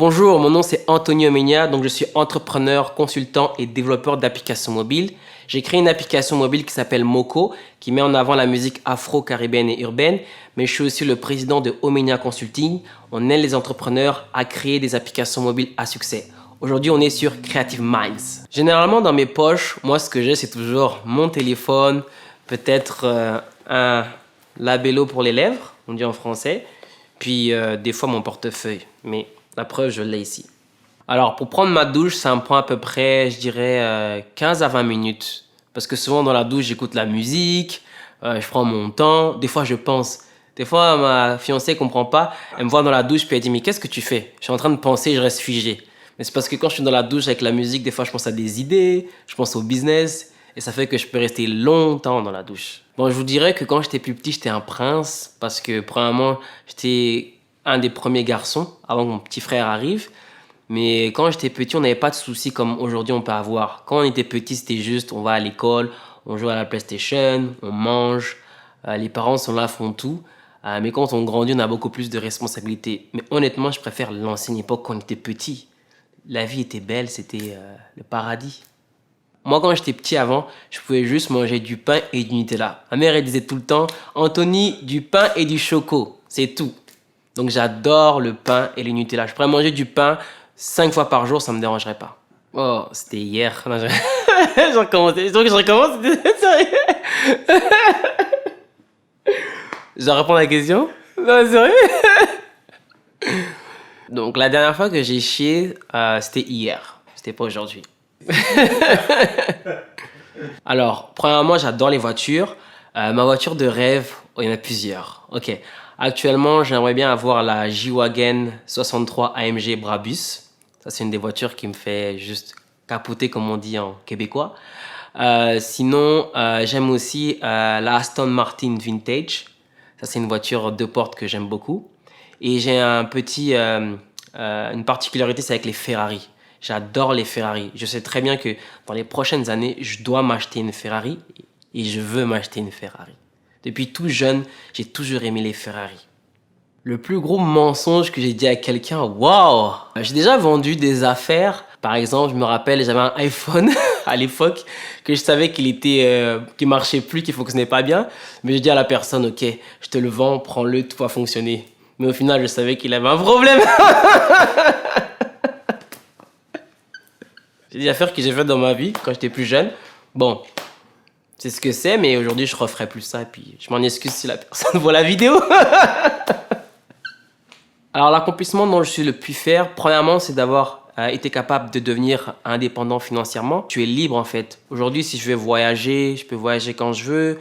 Bonjour, mon nom c'est Anthony Omenia, donc je suis entrepreneur, consultant et développeur d'applications mobiles. J'ai créé une application mobile qui s'appelle Moko, qui met en avant la musique afro-caribéenne et urbaine, mais je suis aussi le président de Omenia Consulting. On aide les entrepreneurs à créer des applications mobiles à succès. Aujourd'hui, on est sur Creative Minds. Généralement, dans mes poches, moi, ce que j'ai, c'est toujours mon téléphone, peut-être un labello pour les lèvres, on dit en français, puis des fois mon portefeuille. Mais la preuve, je l'ai ici. Alors, pour prendre ma douche, ça me prend à peu près, je dirais, 15 à 20 minutes. Parce que souvent, dans la douche, j'écoute la musique, je prends mon temps. Des fois, je pense. Des fois, ma fiancée ne comprend pas. Elle me voit dans la douche, puis elle dit « Mais qu'est-ce que tu fais ?» Je suis en train de penser, je reste figé. Mais c'est parce que quand je suis dans la douche avec la musique, des fois, je pense à des idées, je pense au business, et ça fait que je peux rester longtemps dans la douche. Bon, je vous dirais que quand j'étais plus petit, j'étais un prince, parce que, premièrement, j'étais un des premiers garçons, avant que mon petit frère arrive. Mais quand j'étais petit, on n'avait pas de soucis comme aujourd'hui on peut avoir. Quand on était petit, c'était juste, on va à l'école, on joue à la PlayStation, on mange, les parents sont là, font tout. Mais quand on grandit, on a beaucoup plus de responsabilités. Mais honnêtement, je préfère l'ancienne époque quand on était petit. La vie était belle, c'était le paradis. Moi, quand j'étais petit avant, je pouvais juste manger du pain et du Nutella. Ma mère, elle disait tout le temps, Anthony, du pain et du choco, c'est tout. Donc j'adore le pain et le Nutella. Je pourrais manger du pain 5 fois par jour, ça me dérangerait pas. Oh, c'était hier. Non, je recommence. Donc je recommence. Je dois répondre à la question? Non, sérieux? Donc la dernière fois que j'ai chié, c'était hier. C'était pas aujourd'hui. Alors, premièrement, j'adore les voitures. Ma voiture de rêve, il y en a plusieurs. Ok. Actuellement, j'aimerais bien avoir la G-Wagon 63 AMG Brabus. Ça, c'est une des voitures qui me fait juste capoter, comme on dit en québécois. Sinon, j'aime aussi la Aston Martin Vintage. Ça, c'est une voiture deux portes que j'aime beaucoup. Et j'ai une particularité, c'est avec les Ferrari. J'adore les Ferrari. Je sais très bien que dans les prochaines années, je dois m'acheter une Ferrari et je veux m'acheter une Ferrari. Depuis tout jeune, j'ai toujours aimé les Ferrari. Le plus gros mensonge que j'ai dit à quelqu'un, waouh! J'ai déjà vendu des affaires. Par exemple, je me rappelle, j'avais un iPhone à l'époque que je savais qu'il marchait plus, qu'il fonctionnait pas bien. Mais j'ai dit à la personne, ok, je te le vends, prends-le, tout va fonctionner. Mais au final, je savais qu'il avait un problème. C'est des affaires que j'ai faites dans ma vie quand j'étais plus jeune. Bon, c'est ce que c'est, mais aujourd'hui, je referai plus ça. Et puis, je m'en excuse si la personne voit la vidéo. Alors, l'accomplissement dont je suis le plus fier, premièrement, c'est d'avoir été capable de devenir indépendant financièrement. Tu es libre, en fait. Aujourd'hui, si je veux voyager, je peux voyager quand je veux.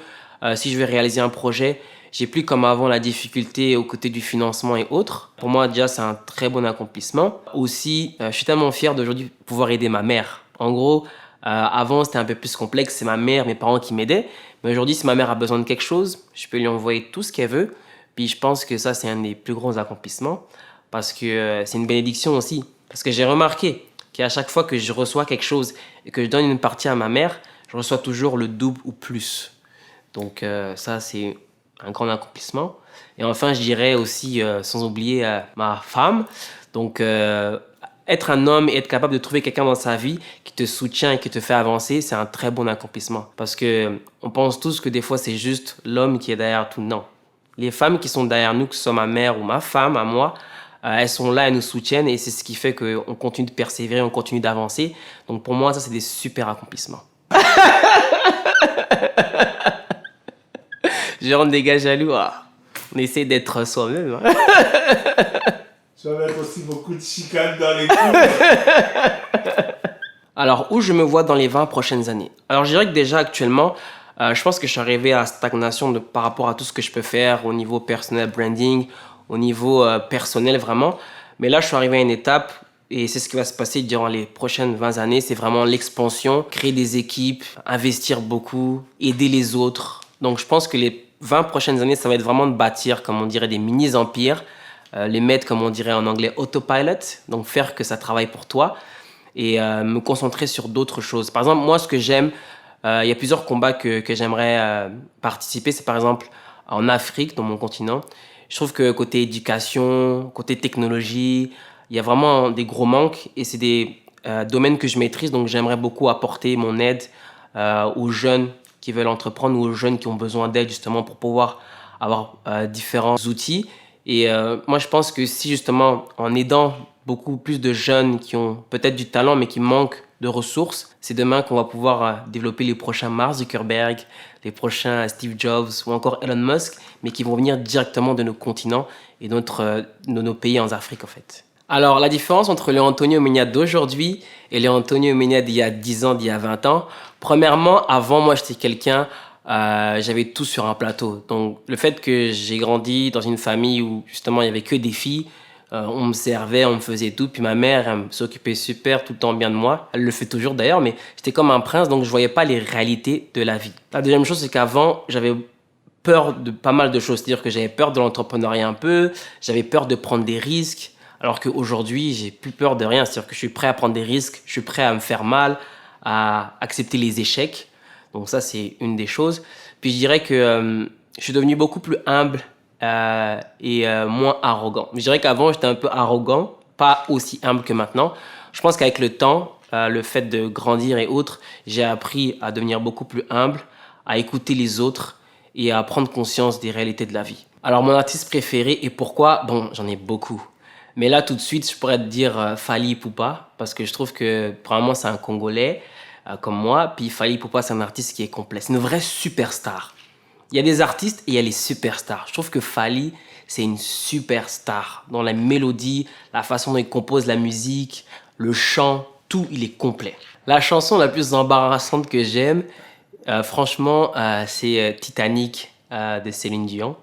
Si je veux réaliser un projet, j'ai plus comme avant la difficulté aux côtés du financement et autres. Pour moi, déjà, c'est un très bon accomplissement. Aussi, je suis tellement fier d'aujourd'hui pouvoir aider ma mère. En gros, avant, c'était un peu plus complexe. C'est ma mère, mes parents qui m'aidaient. Mais aujourd'hui, si ma mère a besoin de quelque chose, je peux lui envoyer tout ce qu'elle veut. Puis je pense que ça, c'est un des plus gros accomplissements parce que c'est une bénédiction aussi. Parce que j'ai remarqué qu'à chaque fois que je reçois quelque chose et que je donne une partie à ma mère, je reçois toujours le double ou plus. Donc ça, c'est un grand accomplissement. Et enfin, je dirais aussi, sans oublier ma femme. Donc, être un homme et être capable de trouver quelqu'un dans sa vie qui te soutient et qui te fait avancer, c'est un très bon accomplissement. Parce que on pense tous que des fois, c'est juste l'homme qui est derrière tout. Non. Les femmes qui sont derrière nous, que ce soit ma mère ou ma femme, à moi, elles sont là, elles nous soutiennent et c'est ce qui fait qu'on continue de persévérer, on continue d'avancer. Donc pour moi, ça, c'est des super accomplissements. Je rends des gars jaloux. Ah. On essaie d'être soi-même. Hein. Tu vas mettre aussi beaucoup de chicanes dans les coups. Alors, où je me vois dans les 20 prochaines années? Alors, je dirais que déjà actuellement, je pense que je suis arrivé à stagnation par rapport à tout ce que je peux faire au niveau personnel branding, au niveau personnel vraiment. Mais là, je suis arrivé à une étape et c'est ce qui va se passer durant les prochaines 20 années. C'est vraiment l'expansion, créer des équipes, investir beaucoup, aider les autres. Donc, je pense que les 20 prochaines années, ça va être vraiment de bâtir, comme on dirait, des mini-empires, les mettre, comme on dirait en anglais, autopilot, donc faire que ça travaille pour toi et me concentrer sur d'autres choses. Par exemple, moi, ce que j'aime, il y a plusieurs combats que j'aimerais participer. C'est par exemple en Afrique, dans mon continent. Je trouve que côté éducation, côté technologie, il y a vraiment des gros manques et c'est des domaines que je maîtrise. Donc, j'aimerais beaucoup apporter mon aide aux jeunes qui veulent entreprendre ou aux jeunes qui ont besoin d'aide justement pour pouvoir avoir différents outils. Et moi, je pense que si justement, en aidant beaucoup plus de jeunes qui ont peut-être du talent mais qui manquent de ressources, c'est demain qu'on va pouvoir développer les prochains Mark Zuckerberg, les prochains Steve Jobs ou encore Elon Musk, mais qui vont venir directement de nos continents et de nos pays en Afrique en fait. Alors, la différence entre le Antonio Mena d'aujourd'hui et le Antonio Mena d'il y a 10 ans, d'il y a 20 ans, premièrement, avant, moi, j'étais quelqu'un, j'avais tout sur un plateau. Donc, le fait que j'ai grandi dans une famille où, justement, il n'y avait que des filles, on me servait, on me faisait tout. Puis ma mère, elle s'occupait super tout le temps bien de moi. Elle le fait toujours d'ailleurs, mais j'étais comme un prince, donc je voyais pas les réalités de la vie. La deuxième chose, c'est qu'avant, j'avais peur de pas mal de choses. C'est-à-dire que j'avais peur de l'entrepreneuriat un peu, j'avais peur de prendre des risques. Alors qu'aujourd'hui, j'ai plus peur de rien. C'est-à-dire que je suis prêt à prendre des risques, je suis prêt à me faire mal, à accepter les échecs. Donc ça, c'est une des choses. Puis je dirais que je suis devenu beaucoup plus humble et moins arrogant. Je dirais qu'avant, j'étais un peu arrogant, pas aussi humble que maintenant. Je pense qu'avec le temps, le fait de grandir et autres, j'ai appris à devenir beaucoup plus humble, à écouter les autres et à prendre conscience des réalités de la vie. Alors, mon artiste préféré et pourquoi? Bon, j'en ai beaucoup. Mais là, tout de suite, je pourrais te dire Fally Ipupa, parce que je trouve que, premièrement, c'est un Congolais comme moi, puis Fally Ipupa, c'est un artiste qui est complet. C'est une vraie superstar. Il y a des artistes et il y a les superstars. Je trouve que Fally, c'est une superstar. Dans la mélodie, la façon dont il compose la musique, le chant, tout, il est complet. La chanson la plus embarrassante que j'aime, franchement, c'est Titanic de Céline Dion.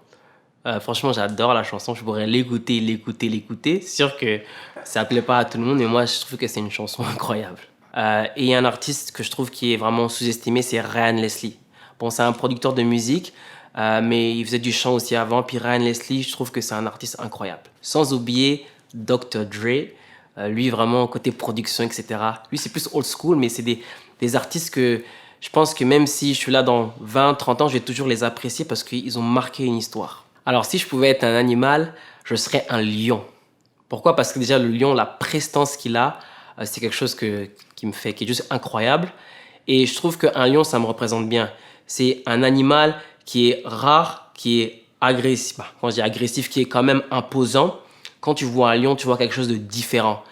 Franchement, j'adore la chanson. Je pourrais l'écouter, l'écouter, l'écouter. C'est sûr que ça ne plaît pas à tout le monde, mais moi, je trouve que c'est une chanson incroyable. Et il y a un artiste que je trouve qui est vraiment sous-estimé, c'est Ryan Leslie. Bon, c'est un producteur de musique, mais il faisait du chant aussi avant. Puis Ryan Leslie, je trouve que c'est un artiste incroyable. Sans oublier Dr. Dre. Lui, vraiment, côté production, etc. Lui, c'est plus old school, mais c'est des artistes que je pense que même si je suis là dans 20, 30 ans, je vais toujours les apprécier parce qu'ils ont marqué une histoire. Alors, si je pouvais être un animal, je serais un lion. Pourquoi? Parce que déjà, le lion, la prestance qu'il a, c'est quelque chose qui est juste incroyable. Et je trouve qu'un lion, ça me représente bien. C'est un animal qui est rare, qui est agressif. Quand je dis agressif, qui est quand même imposant. Quand tu vois un lion, tu vois quelque chose de différent.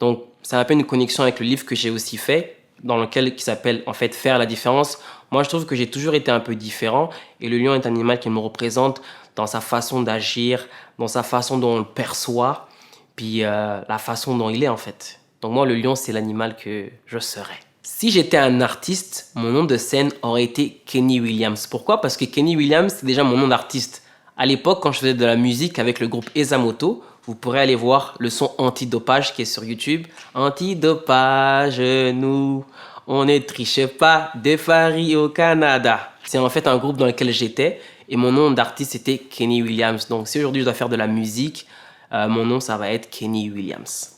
Donc, ça m'appelle une connexion avec le livre que j'ai aussi fait, qui s'appelle en fait Faire la différence. Moi, je trouve que j'ai toujours été un peu différent et le lion est un animal qui me représente dans sa façon d'agir, dans sa façon dont on le perçoit, puis la façon dont il est en fait. Donc moi, le lion, c'est l'animal que je serais. Si j'étais un artiste, mon nom de scène aurait été Kenny Williams. Pourquoi? Parce que Kenny Williams, c'est déjà mon nom d'artiste. À l'époque, quand je faisais de la musique avec le groupe Esamoto, vous pourrez aller voir le son Antidopage qui est sur YouTube. Antidopage, nous, on ne triche pas, des faris au Canada. C'est en fait un groupe dans lequel j'étais et mon nom d'artiste était Kenny Williams. Donc si aujourd'hui je dois faire de la musique, mon nom ça va être Kenny Williams.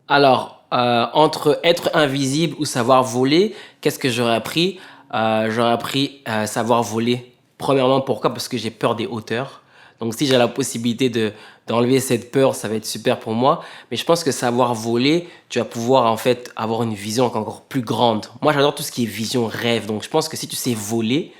Alors, entre être invisible ou savoir voler, qu'est-ce que j'aurais appris? J'aurais appris savoir voler. Premièrement, pourquoi? Parce que j'ai peur des hauteurs. Donc si j'ai la possibilité d'enlever cette peur, ça va être super pour moi. Mais je pense que savoir voler, tu vas pouvoir en fait avoir une vision encore plus grande. Moi, j'adore tout ce qui est vision, rêve. Donc je pense que si tu sais voler,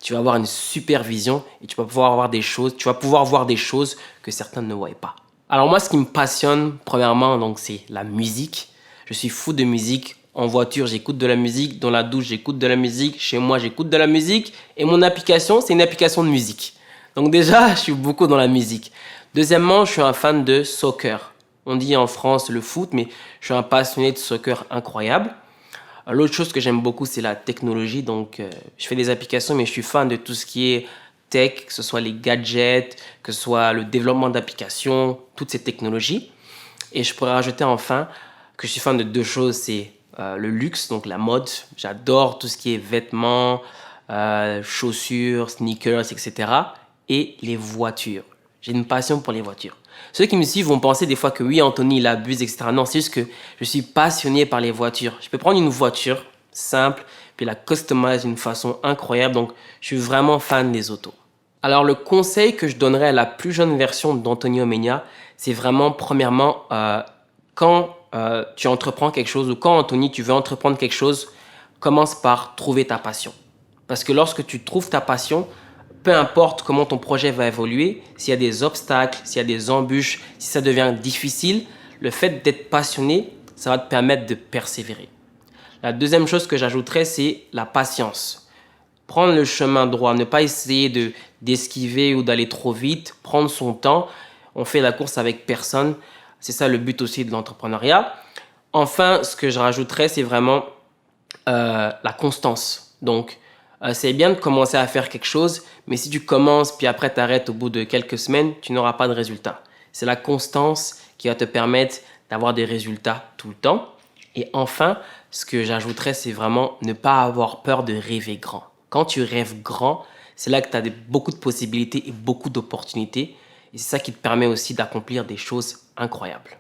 tu vas avoir une super vision et tu vas pouvoir voir des choses que certains ne voient pas. Alors moi, ce qui me passionne, premièrement, donc c'est la musique. Je suis fou de musique. En voiture, j'écoute de la musique. Dans la douche, j'écoute de la musique. Chez moi, j'écoute de la musique. Et mon application, c'est une application de musique. Donc déjà, je suis beaucoup dans la musique. Deuxièmement, je suis un fan de soccer. On dit en France le foot, mais je suis un passionné de soccer incroyable. L'autre chose que j'aime beaucoup, c'est la technologie. Donc, je fais des applications, mais je suis fan de tout ce qui est tech, que ce soit les gadgets, que ce soit le développement d'applications, toutes ces technologies. Et je pourrais rajouter enfin que je suis fan de deux choses, c'est le luxe, donc la mode. J'adore tout ce qui est vêtements, chaussures, sneakers, etc. Et les voitures. J'ai une passion pour les voitures. Ceux qui me suivent vont penser des fois que oui, Anthony, il abuse, etc. Non, c'est juste que je suis passionné par les voitures. Je peux prendre une voiture simple, puis la customiser d'une façon incroyable. Donc, je suis vraiment fan des autos. Alors, le conseil que je donnerais à la plus jeune version d'Antonio Mena, c'est vraiment, premièrement, quand tu entreprends quelque chose ou quand, Anthony, tu veux entreprendre quelque chose, commence par trouver ta passion. Parce que lorsque tu trouves ta passion, peu importe comment ton projet va évoluer, s'il y a des obstacles, s'il y a des embûches, si ça devient difficile, le fait d'être passionné, ça va te permettre de persévérer. La deuxième chose que j'ajouterais, c'est la patience. Prendre le chemin droit, ne pas essayer d'esquiver ou d'aller trop vite, prendre son temps. On fait la course avec personne. C'est ça le but aussi de l'entrepreneuriat. Enfin, ce que je rajouterais, c'est vraiment la constance. Donc, c'est bien de commencer à faire quelque chose, mais si tu commences puis après tu arrêtes au bout de quelques semaines, tu n'auras pas de résultat. C'est la constance qui va te permettre d'avoir des résultats tout le temps. Et enfin, ce que j'ajouterais, c'est vraiment ne pas avoir peur de rêver grand. Quand tu rêves grand, c'est là que tu as beaucoup de possibilités et beaucoup d'opportunités. Et c'est ça qui te permet aussi d'accomplir des choses incroyables.